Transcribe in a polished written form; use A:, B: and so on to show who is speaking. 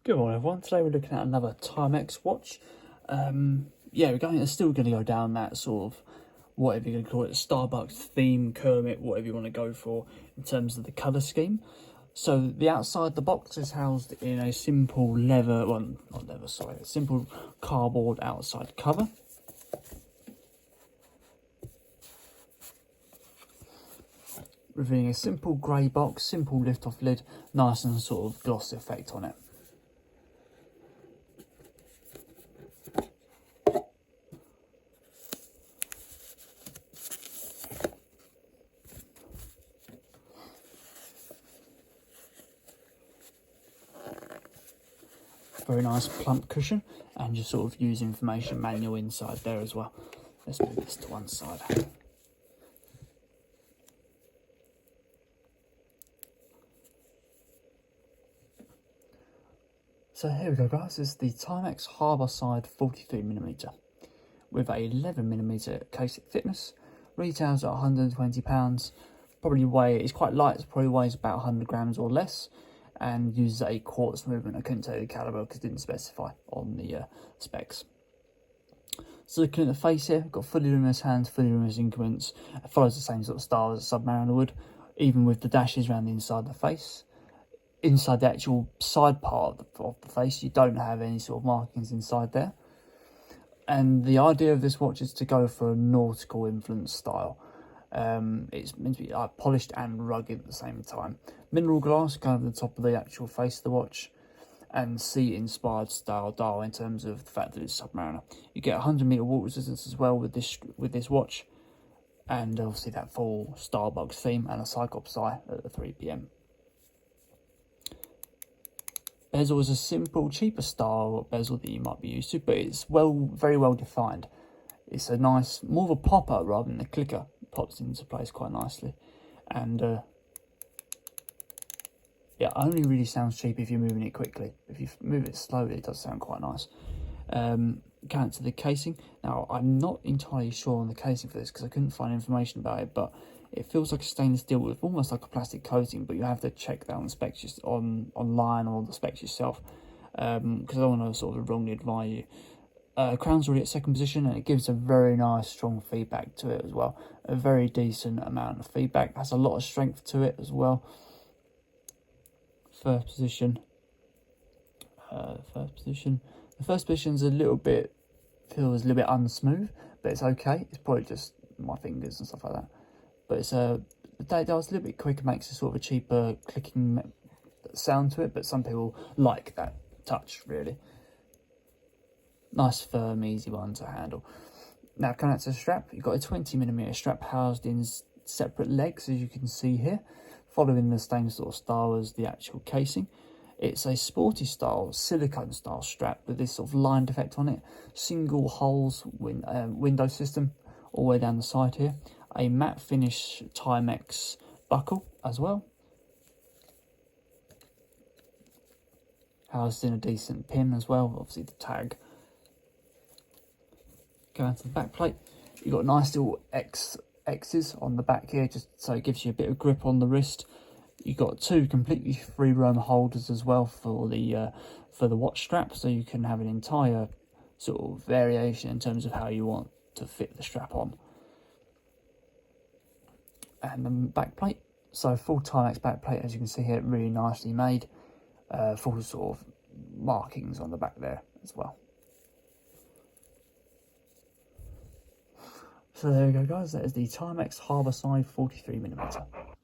A: Good morning everyone, today we're looking at another Timex watch. Yeah, we're still going to go down that sort of, whatever you're going to call it, Starbucks theme, Kermit, whatever you want to go for in terms of the colour scheme. So the outside the box is housed in a simple leather, well not leather, sorry, a simple cardboard outside cover. Revealing a simple grey box, simple lift off lid, nice and sort of gloss effect on it. Very nice plump cushion, and you sort of use information manual inside there as well. Let's move this to one side. So here we go guys, this is the Timex Harbourside 43mm with a 11mm case thickness. Retails at £120, it's quite light, it probably weighs about 100 grams or less, and uses a quartz movement. I couldn't tell you the calibre because it didn't specify on the specs. So looking at the face here, got fully luminous hands, fully luminous increments. It follows the same sort of style as a Submariner would, even with the dashes around the inside of the face. Inside the actual side part of the face, you don't have any sort of markings inside there. And the idea of this watch is to go for a nautical influence style. It's meant to be polished and rugged at the same time. Mineral glass kind of at the top of the actual face of the watch, and sea inspired style dial in terms of the fact that it's Submariner. You get 100-meter water resistance as well with this watch, and obviously that full Starbucks theme and a Cyclops eye at the 3 PM. Bezel is a simple, cheaper style bezel that you might be used to, but it's very well defined. It's a nice, more of a popper rather than a clicker. It pops into place quite nicely, and yeah, only really sounds cheap if you're moving it quickly. If you move it slowly, it does sound quite nice. Going to the casing. Now, I'm not entirely sure on the casing for this because I couldn't find information about it, but it feels like a stainless steel with almost like a plastic coating, but you have to check that on the specs online or the specs yourself, because I don't want to sort of wrongly advise you. Crown's already at second position, and it gives a very nice strong feedback to it as well. A very decent amount of feedback, has a lot of strength to it as well. First position. The first position's feels a little bit unsmooth, but it's okay. It's probably just my fingers and stuff like that. But it's the dial's a little bit quicker, makes a sort of a cheaper clicking sound to it. But some people like that touch really. Nice, firm, easy one to handle. Now coming out to the strap, you've got a 20mm strap housed in separate legs, as you can see here, following the same sort of style as the actual casing. It's a sporty style, silicone style strap with this sort of lined effect on it. Single holes window system all the way down the side here. A matte finish Timex buckle as well. Housed in a decent pin as well, obviously the tag. Going to the back plate, you've got nice little X's on the back here, just so it gives you a bit of grip on the wrist. You've got two completely free roam holders as well for the watch strap, so you can have an entire sort of variation in terms of how you want to fit the strap on. And the back plate, so full Timex back plate, as you can see here, really nicely made. Full sort of markings on the back there as well. So there we go guys, that is the Timex Harbourside 43mm.